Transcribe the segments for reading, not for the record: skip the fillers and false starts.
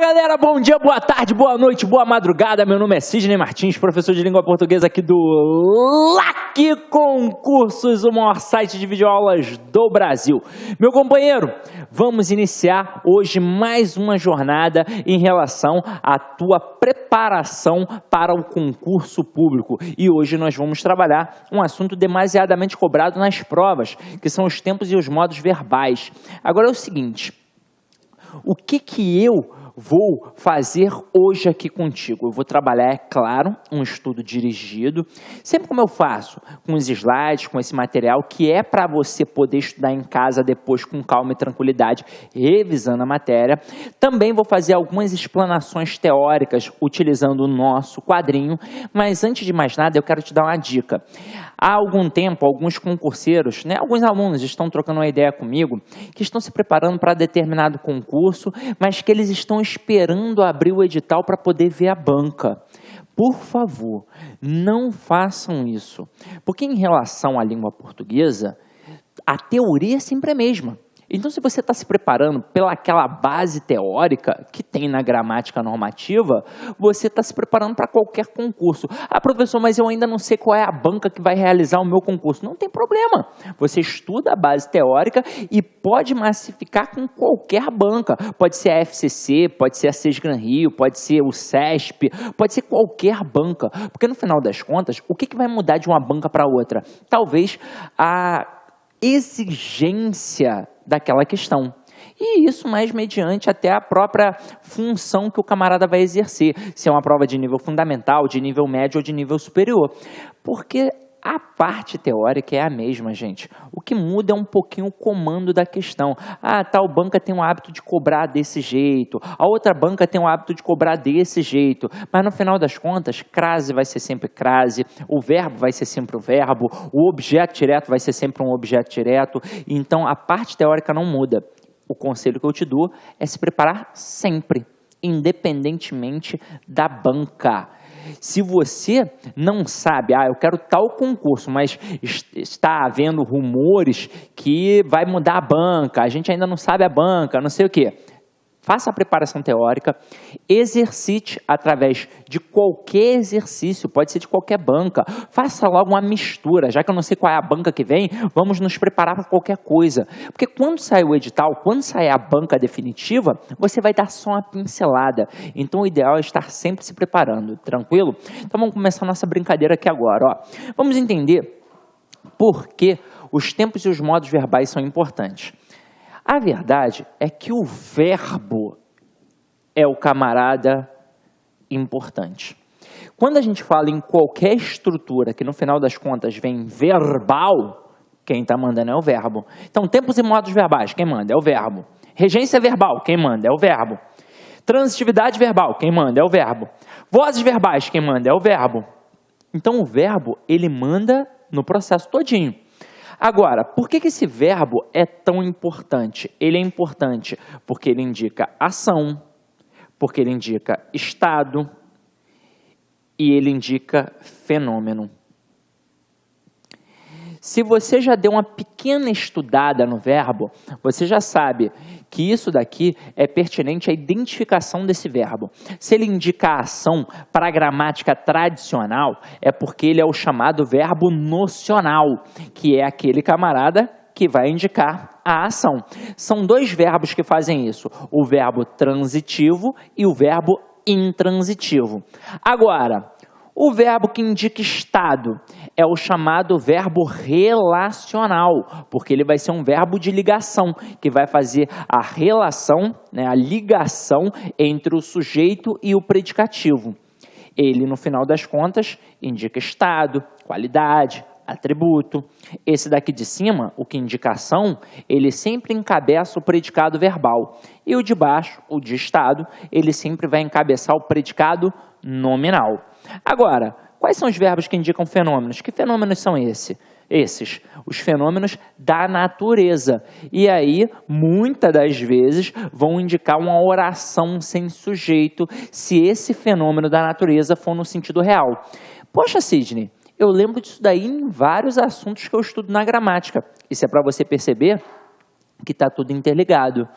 Galera, bom dia, boa tarde, boa noite, boa madrugada. Meu nome é Sidney Martins, professor de língua portuguesa aqui do LAC Concursos, o maior site de videoaulas do Brasil. Meu companheiro, vamos iniciar hoje mais uma jornada em relação à tua preparação para o concurso público. E hoje nós vamos trabalhar um assunto demasiadamente cobrado nas provas, que são os tempos e os modos verbais. Agora é o seguinte, o que eu vou fazer hoje aqui contigo? Eu vou trabalhar, é claro, um estudo dirigido, sempre como eu faço, com os slides, com esse material, que é para você poder estudar em casa depois com calma e tranquilidade, revisando a matéria. Também vou fazer algumas explanações teóricas utilizando o nosso quadrinho, mas antes de mais nada eu quero te dar uma dica. Há algum tempo, alguns concurseiros, alguns alunos estão trocando uma ideia comigo, que estão se preparando para determinado concurso, mas que eles estão esperando abrir o edital para poder ver a banca. Por favor, não façam isso, porque em relação à língua portuguesa, a teoria é sempre a mesma. Então, se você está se preparando pelaquela base teórica que tem na gramática normativa, você está se preparando para qualquer concurso. Ah, professor, mas eu ainda não sei qual é a banca que vai realizar o meu concurso. Não tem problema. Você estuda a base teórica e pode massificar com qualquer banca. Pode ser a FCC, pode ser a Sesgran Rio, pode ser o CESP, pode ser qualquer banca. Porque no final das contas, o que vai mudar de uma banca para outra? Talvez a exigência daquela questão. E isso mais mediante até a própria função que o camarada vai exercer, se é uma prova de nível fundamental, de nível médio ou de nível superior. Porque a parte teórica é a mesma, gente. O que muda é um pouquinho o comando da questão. Ah, tal banca tem o hábito de cobrar desse jeito, a outra banca tem o hábito de cobrar desse jeito, mas no final das contas, crase vai ser sempre crase, o verbo vai ser sempre o verbo, o objeto direto vai ser sempre um objeto direto, então a parte teórica não muda. O conselho que eu te dou é se preparar sempre, independentemente da banca. Se você não sabe, eu quero tal concurso, mas está havendo rumores que vai mudar a banca, a gente ainda não sabe a banca, não sei o quê. Faça a preparação teórica, exercite através de qualquer exercício, pode ser de qualquer banca. Faça logo uma mistura, já que eu não sei qual é a banca que vem, vamos nos preparar para qualquer coisa. Porque quando sair o edital, quando sair a banca definitiva, você vai dar só uma pincelada. Então o ideal é estar sempre se preparando, tranquilo? Então vamos começar a nossa brincadeira aqui agora. Vamos entender por que os tempos e os modos verbais são importantes. A verdade é que o verbo é o camarada importante. Quando a gente fala em qualquer estrutura que no final das contas vem verbal, quem está mandando é o verbo. Então, tempos e modos verbais, quem manda é o verbo. Regência verbal, quem manda é o verbo. Transitividade verbal, quem manda é o verbo. Vozes verbais, quem manda é o verbo. Então, o verbo, ele manda no processo todinho. Agora, por que esse verbo é tão importante? Ele é importante porque ele indica ação, porque ele indica estado e ele indica fenômeno. Se você já deu uma pequena estudada no verbo, você já sabe que isso daqui é pertinente à identificação desse verbo. Se ele indica a ação para a gramática tradicional, é porque ele é o chamado verbo nocional, que é aquele camarada que vai indicar a ação. São dois verbos que fazem isso, o verbo transitivo e o verbo intransitivo. Agora, o verbo que indica estado é o chamado verbo relacional, porque ele vai ser um verbo de ligação, que vai fazer a relação, a ligação entre o sujeito e o predicativo. Ele, no final das contas, indica estado, qualidade, atributo. Esse daqui de cima, o que indica ação, ele sempre encabeça o predicado verbal. E o de baixo, o de estado, ele sempre vai encabeçar o predicado nominal. Agora, quais são os verbos que indicam fenômenos? Que fenômenos são esses? Os fenômenos da natureza. E aí, muitas das vezes, vão indicar uma oração sem sujeito, se esse fenômeno da natureza for no sentido real. Poxa, Sidney, eu lembro disso daí em vários assuntos que eu estudo na gramática. Isso é para você perceber que está tudo interligado.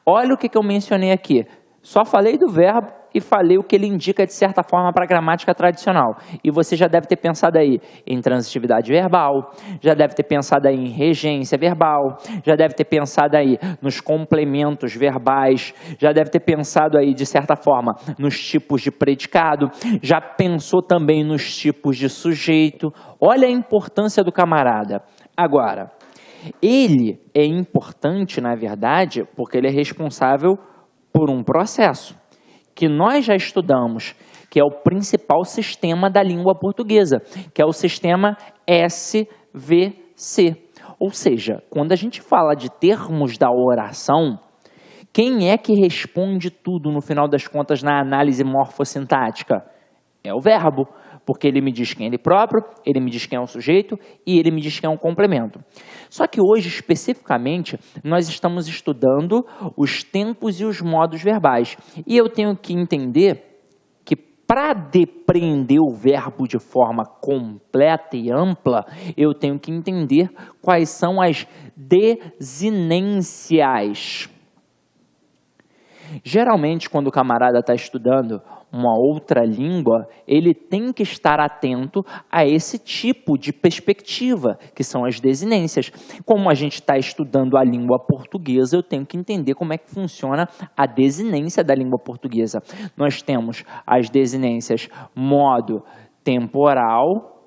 Olha o que eu mencionei aqui. Só falei do verbo e falei o que ele indica de certa forma para a gramática tradicional. E você já deve ter pensado aí em transitividade verbal, já deve ter pensado aí em regência verbal, já deve ter pensado aí nos complementos verbais, já deve ter pensado aí de certa forma nos tipos de predicado, já pensou também nos tipos de sujeito. Olha a importância do camarada. Agora, ele é importante, na verdade, porque ele é responsável por um processo que nós já estudamos, que é o principal sistema da língua portuguesa, que é o sistema SVC. Ou seja, quando a gente fala de termos da oração, quem é que responde tudo no final das contas na análise morfossintática? É o verbo, porque ele me diz quem é ele próprio, ele me diz quem é o sujeito e ele me diz quem é um complemento. Só que hoje, especificamente, nós estamos estudando os tempos e os modos verbais. E eu tenho que entender que para depreender o verbo de forma completa e ampla, eu tenho que entender quais são as desinências. Geralmente, quando o camarada está estudando uma outra língua, ele tem que estar atento a esse tipo de perspectiva, que são as desinências. Como a gente está estudando a língua portuguesa, eu tenho que entender como é que funciona a desinência da língua portuguesa. Nós temos as desinências modo temporal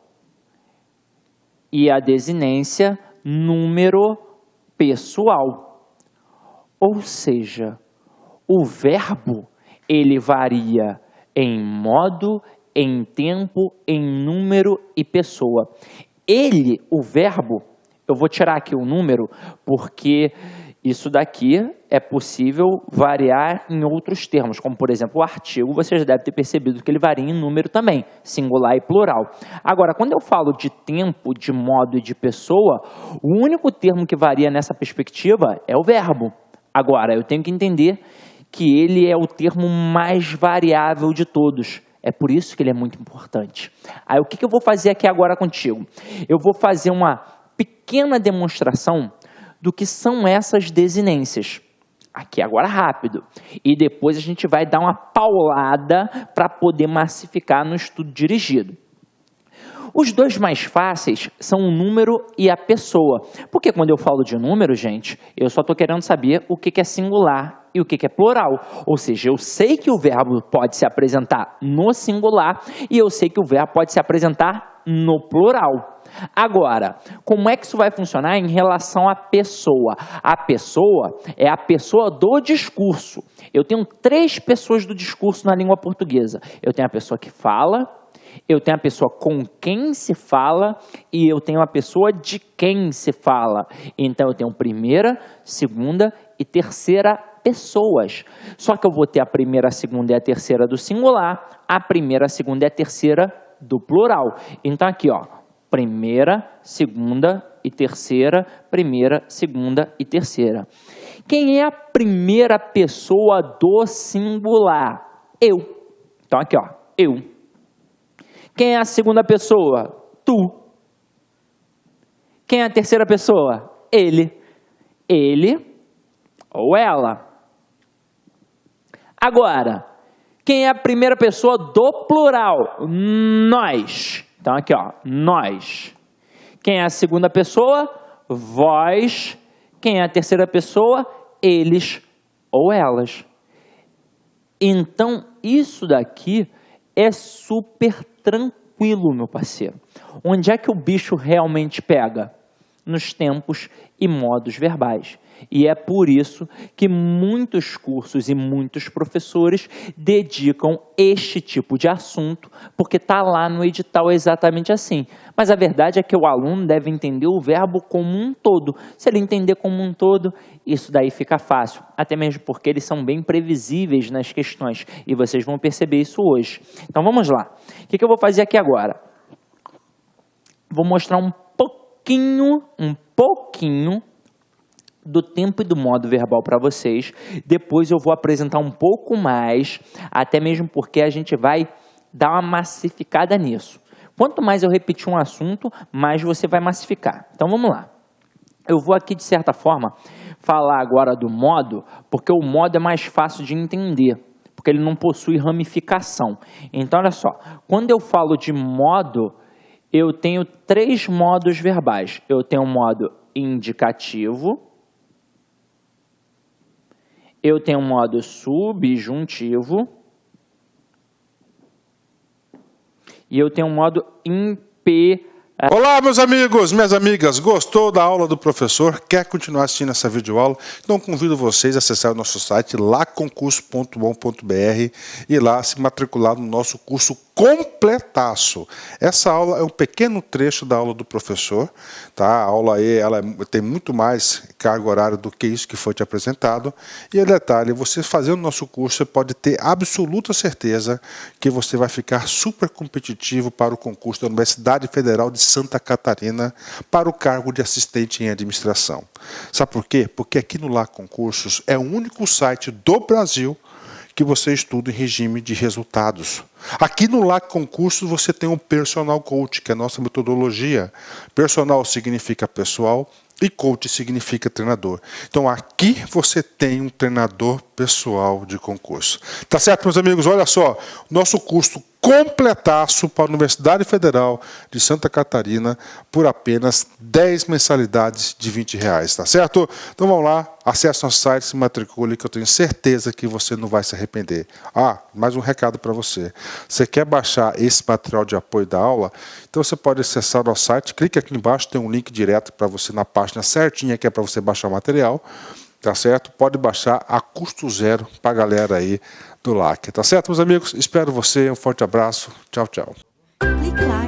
e a desinência número pessoal. Ou seja, o verbo, ele varia em modo, em tempo, em número e pessoa. Ele, o verbo, eu vou tirar aqui o número, porque isso daqui é possível variar em outros termos, como por exemplo o artigo, você já deve ter percebido que ele varia em número também, singular e plural. Agora, quando eu falo de tempo, de modo e de pessoa, o único termo que varia nessa perspectiva é o verbo. Agora, eu tenho que entender que ele é o termo mais variável de todos. É por isso que ele é muito importante. Aí, o que eu vou fazer aqui agora contigo? Eu vou fazer uma pequena demonstração do que são essas desinências. Aqui agora rápido. E depois a gente vai dar uma paulada para poder massificar no estudo dirigido. Os dois mais fáceis são o número e a pessoa. Porque quando eu falo de número, gente, eu só estou querendo saber o que é singular e o que é plural. Ou seja, eu sei que o verbo pode se apresentar no singular e eu sei que o verbo pode se apresentar no plural. Agora, como é que isso vai funcionar em relação à pessoa? A pessoa é a pessoa do discurso. Eu tenho 3 pessoas do discurso na língua portuguesa. Eu tenho a pessoa que fala, eu tenho a pessoa com quem se fala e eu tenho a pessoa de quem se fala. Então, eu tenho primeira, segunda e terceira pessoas. Só que eu vou ter a primeira, a segunda e a terceira do singular, a primeira, a segunda e a terceira do plural. Então, aqui, ó, primeira, segunda e terceira, primeira, segunda e terceira. Quem é a primeira pessoa do singular? Eu. Então, aqui, ó, eu. Quem é a segunda pessoa? Tu. Quem é a terceira pessoa? Ele. Ele ou ela. Agora, quem é a primeira pessoa do plural? Nós. Então, aqui, ó, nós. Quem é a segunda pessoa? Vós. Quem é a terceira pessoa? Eles ou elas. Então, isso daqui é super tranquilo, meu parceiro. Onde é que o bicho realmente pega? Nos tempos e modos verbais. E é por isso que muitos cursos e muitos professores dedicam este tipo de assunto, porque está lá no edital exatamente assim. Mas a verdade é que o aluno deve entender o verbo como um todo. Se ele entender como um todo, isso daí fica fácil. Até mesmo porque eles são bem previsíveis nas questões. E vocês vão perceber isso hoje. Então vamos lá. O que eu vou fazer aqui agora? Vou mostrar um pouquinho do tempo e do modo verbal para vocês. Depois eu vou apresentar um pouco mais, até mesmo porque a gente vai dar uma massificada nisso. Quanto mais eu repetir um assunto, mais você vai massificar. Então vamos lá. Eu vou aqui, de certa forma, falar agora do modo, porque o modo é mais fácil de entender. porque ele não possui ramificação. Então, olha só, quando eu falo de modo, eu tenho 3 modos verbais. Eu tenho um modo indicativo, eu tenho um modo subjuntivo e eu tenho um modo imperativo. Olá, meus amigos, minhas amigas, gostou da aula do professor? Quer continuar assistindo essa videoaula? Então convido vocês a acessar o nosso site laconcurso.bom.br e lá se matricular no nosso curso completaço. Essa aula é um pequeno trecho da aula do professor, tá? A aula aí, ela tem muito mais carga horária do que isso que foi te apresentado. E detalhe, você fazendo o nosso curso, você pode ter absoluta certeza que você vai ficar super competitivo para o concurso da Universidade Federal de Santa Catarina para o cargo de assistente em administração. Sabe por quê? Porque aqui no Lá Concursos é o único site do Brasil que você estuda em regime de resultados. Aqui no Lá Concursos você tem um Personal Coach, que é a nossa metodologia. Personal significa pessoal e coach significa treinador. Então aqui você tem um treinador pessoal de concurso. Tá certo, meus amigos? Olha só, nosso curso completaço para a Universidade Federal de Santa Catarina por apenas 10 mensalidades de R$20, tá certo? Então vamos lá, acesse nosso site, se matricule, que eu tenho certeza que você não vai se arrepender. Ah, mais um recado para você. Você quer baixar esse material de apoio da aula? Então você pode acessar o nosso site, clique aqui embaixo, tem um link direto para você na página certinha que é para você baixar o material. Tá certo? Pode baixar a custo zero para a galera aí do LAC. Tá certo, meus amigos? Espero você. Um forte abraço. Tchau, tchau. Clique lá.